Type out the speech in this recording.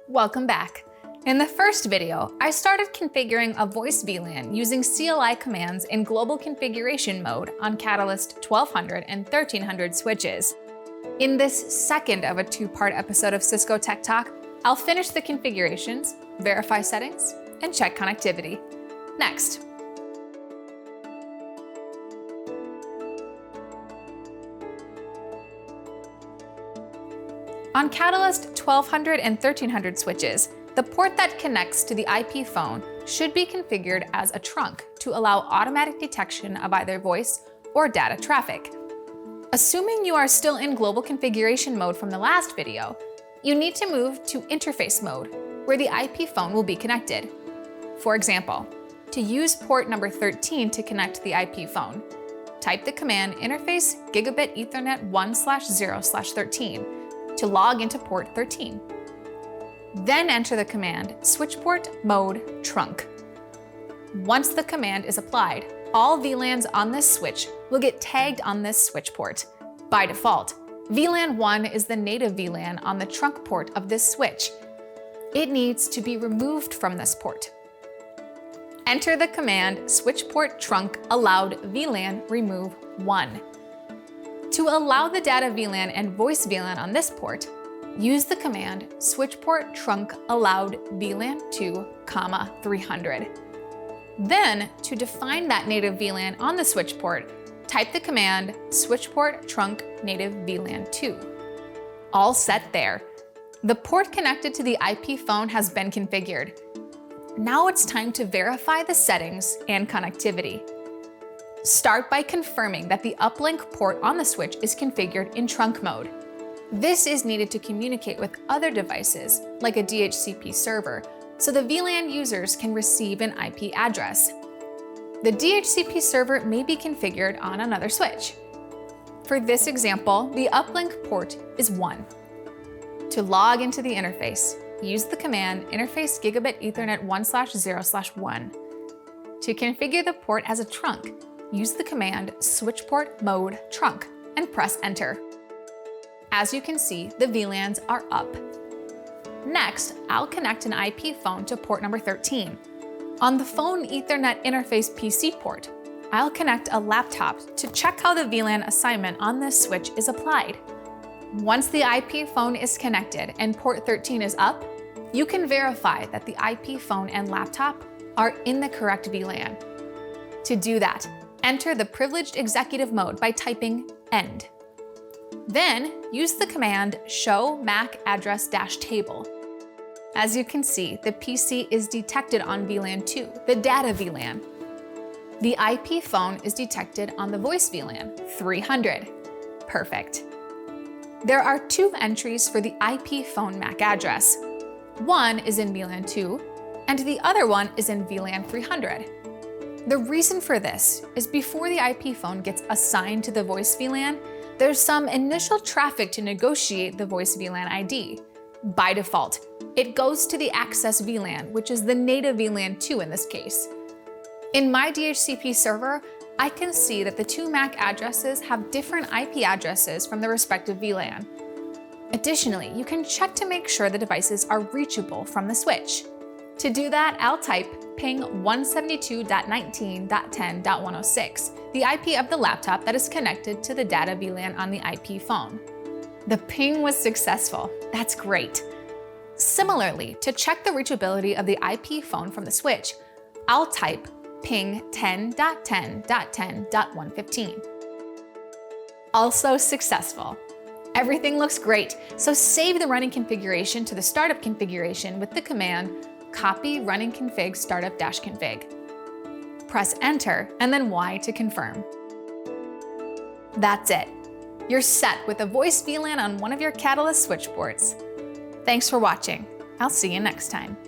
Welcome back. In the first video, I started configuring a Voice VLAN using CLI commands in global configuration mode on Catalyst 1200 and 1300 switches. In this second of a two-part episode of Cisco Tech Talk, I'll finish the configurations, verify settings, and check connectivity. Next. On Catalyst 1200 and 1300 switches, the port that connects to the IP phone should be configured as a trunk to allow automatic detection of either voice or data traffic. Assuming you are still in global configuration mode from the last video, you need to move to interface mode, where the IP phone will be connected. For example, to use port number 13 to connect the IP phone, type the command interface gigabit Ethernet 1/0/13 to log into port 13. Then enter the command switchport mode trunk. Once the command is applied, all VLANs on this switch will get tagged on this switch port. By default, VLAN 1 is the native VLAN on the trunk port of this switch. It needs to be removed from this port. Enter the command switchport trunk allowed VLAN remove 1. To allow the data VLAN and voice VLAN on this port, use the command switchport trunk allowed VLAN 2, 300. Then, to define that native VLAN on the switch port, type the command switchport trunk native VLAN 2. All set there. The port connected to the IP phone has been configured. Now it's time to verify the settings and connectivity. Start by confirming that the uplink port on the switch is configured in trunk mode. This is needed to communicate with other devices, like a DHCP server, so the VLAN users can receive an IP address. The DHCP server may be configured on another switch. For this example, the uplink port is 1. To log into the interface, use the command interface gigabit Ethernet 1/0/1. To configure the port as a trunk, use the command switchport mode trunk and press enter. As you can see, the VLANs are up. Next, I'll connect an IP phone to port number 13. On the phone Ethernet interface PC port, I'll connect a laptop to check how the VLAN assignment on this switch is applied. Once the IP phone is connected and port 13 is up, you can verify that the IP phone and laptop are in the correct VLAN. To do that, enter the privileged executive mode by typing end. Then, use the command show MAC address -table. As you can see, the PC is detected on VLAN 2, the data VLAN. The IP phone is detected on the voice VLAN 300. Perfect. There are 2 entries for the IP phone MAC address. One is in VLAN 2, and the other one is in VLAN 300. The reason for this is before the IP phone gets assigned to the voice VLAN, there's some initial traffic to negotiate the voice VLAN ID. By default, it goes to the access VLAN, which is the native VLAN 2 in this case. In my DHCP server, I can see that the 2 MAC addresses have different IP addresses from the respective VLAN. Additionally, you can check to make sure the devices are reachable from the switch. To do that, I'll type ping 172.19.10.106, the IP of the laptop that is connected to the data VLAN on the IP phone. The ping was successful. That's great. Similarly, to check the reachability of the IP phone from the switch, I'll type ping 10.10.10.115. Also successful. Everything looks great, so save the running configuration to the startup configuration with the command copy running config startup-config. Press enter and then Y to confirm. That's it. You're set with a voice VLAN on one of your Catalyst switch ports. Thanks for watching. I'll see you next time.